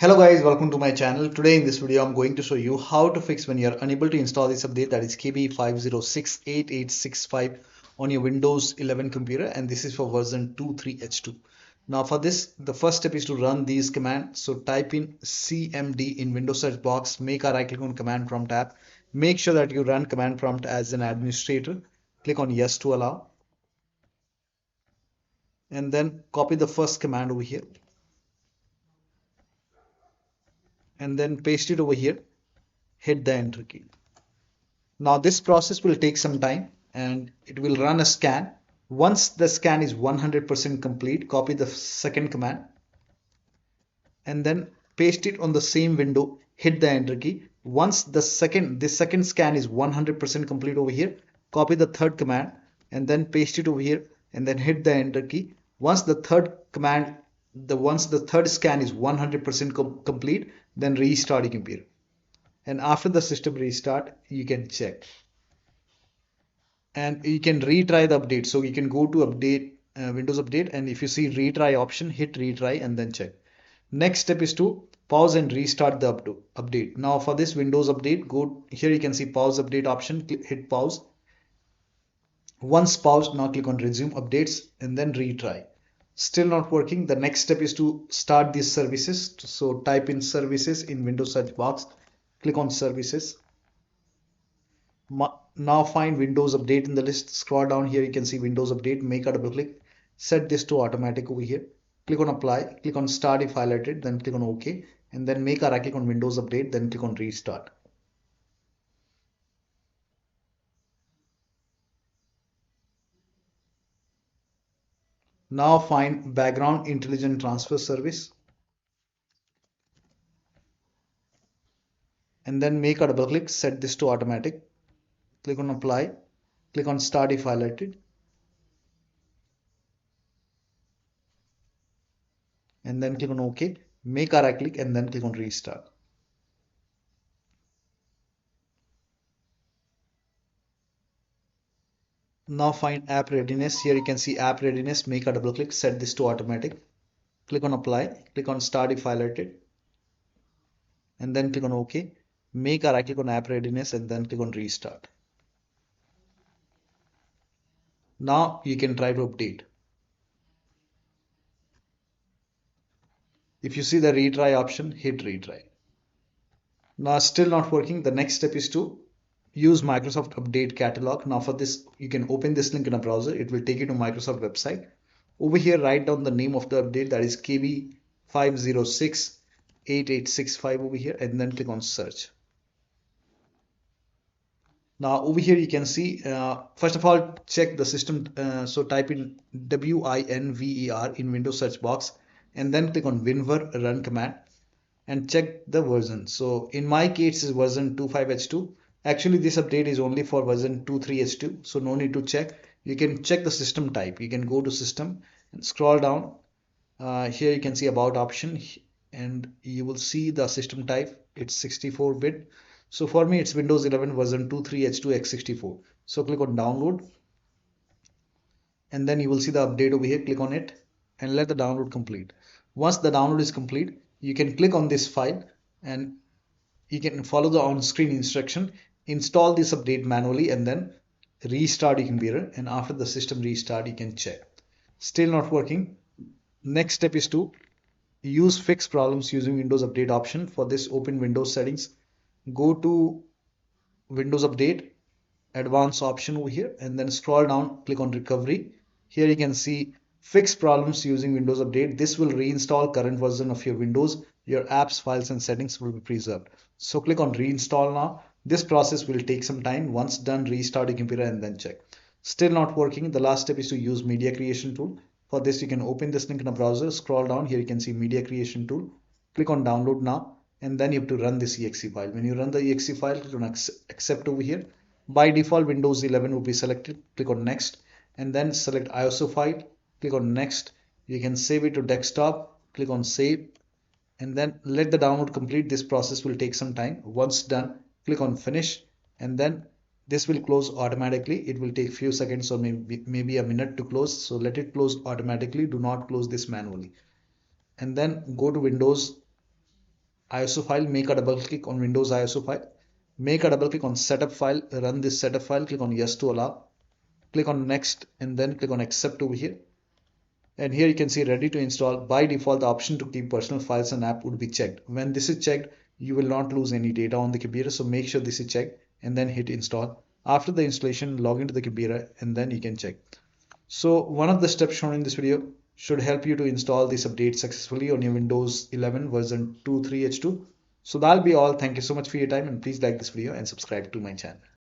Hello guys, welcome to my channel. Today in this video I'm going to show you how to fix when you're unable to install this update, that is KB5068865 on your Windows 11 computer, and this is for version 23H2. Now for this, the first step is to run these commands. So type in CMD in Windows search box, make a right click on command prompt tab. Make sure that you run command prompt as an administrator. Click on yes to allow, and then copy the first command over here and then paste it over here. Hit the enter key. Now this process will take some time and it will run a scan. Once the scan is 100% complete, copy the second command and then paste it on the same window, hit the enter key. Once this second scan is 100% complete over here, copy the third command and then paste it over here and then hit the enter key. Once the third scan is 100% complete, then restart your computer. And after the system restart, you can check and you can retry the update. So you can go to update, Windows update, and if you see retry option, hit retry and then check. Next step is to pause and restart the update. Now for this Windows update, go here, you can see pause update option, hit pause. Once paused, now click on resume updates and then retry. Still not working. The next step is to start these services. So type in services in Windows search box, click on services. Now find Windows Update in the list. Scroll down here, you can see Windows Update. Make a double click. Set this to automatic over here. Click on apply. Click on start if highlighted. Then click on OK. And then make a right click on Windows Update. Then click on restart. Now find Background Intelligent Transfer Service. And then make a double click. Set this to automatic. Click on apply. Click on start if highlighted. And then click on OK. Make a right click and then click on restart. Now find app readiness. Here you can see app readiness. Make a double click, set this to automatic. Click on apply, click on start if highlighted, and then click on OK. Make a right click on app readiness and then click on restart. Now you can try to update. If you see the retry option, hit retry. Now still not working. The next step is to use Microsoft Update Catalog. Now for this, you can open this link in a browser. It will take you to Microsoft website. Over here, write down the name of the update, that is KB5068865 over here, and then click on search. Now over here you can see, first of all, check the system. So type in WINVER in Windows search box and then click on WinVer run command and check the version. So in my case is version 25H2. Actually this update is only for version 23H2, so no need to check. You can check the system type. You can go to system and scroll down. Here you can see about option and you will see the system type. It's 64-bit. So for me it's Windows 11 version 23H2x64. So click on download and then you will see the update over here. Click on it and let the download complete. Once the download is complete, you can click on this file and you can follow the on-screen instruction. Install this update manually and then restart your computer, and after the system restart you can check. Still not working. Next step is to use fix problems using Windows Update option. For this, open Windows settings, go to Windows Update, advanced option over here, and then scroll down, click on recovery. Here you can see fix problems using Windows Update. This will reinstall current version of your Windows. Your apps, files and settings will be preserved. So click on reinstall now. This process will take some time. Once done, restart your computer and then check. Still not working. The last step is to use media creation tool. For this, you can open this link in a browser, scroll down. Here you can see media creation tool. Click on download now and then you have to run this exe file. When you run the exe file, click on accept over here. By default, Windows 11 will be selected. Click on next and then select ISO file. Click on next. You can save it to desktop. Click on save and then let the download complete. This process will take some time. Once done, click on finish and then this will close automatically. It will take few seconds or maybe a minute to close. So let it close automatically. Do not close this manually. And then go to Windows ISO file, make a double click on Windows ISO file, make a double click on setup file, run this setup file, click on yes to allow, click on next, and then click on accept over here. And here you can see ready to install. By default, the option to keep personal files and app would be checked. When this is checked, you will not lose any data on the computer. So make sure this is checked and then hit install. After the installation, log into the computer and then you can check. So one of the steps shown in this video should help you to install this update successfully on your Windows 11 version 2.3H2. So that'll be all. Thank you so much for your time, and please like this video and subscribe to my channel.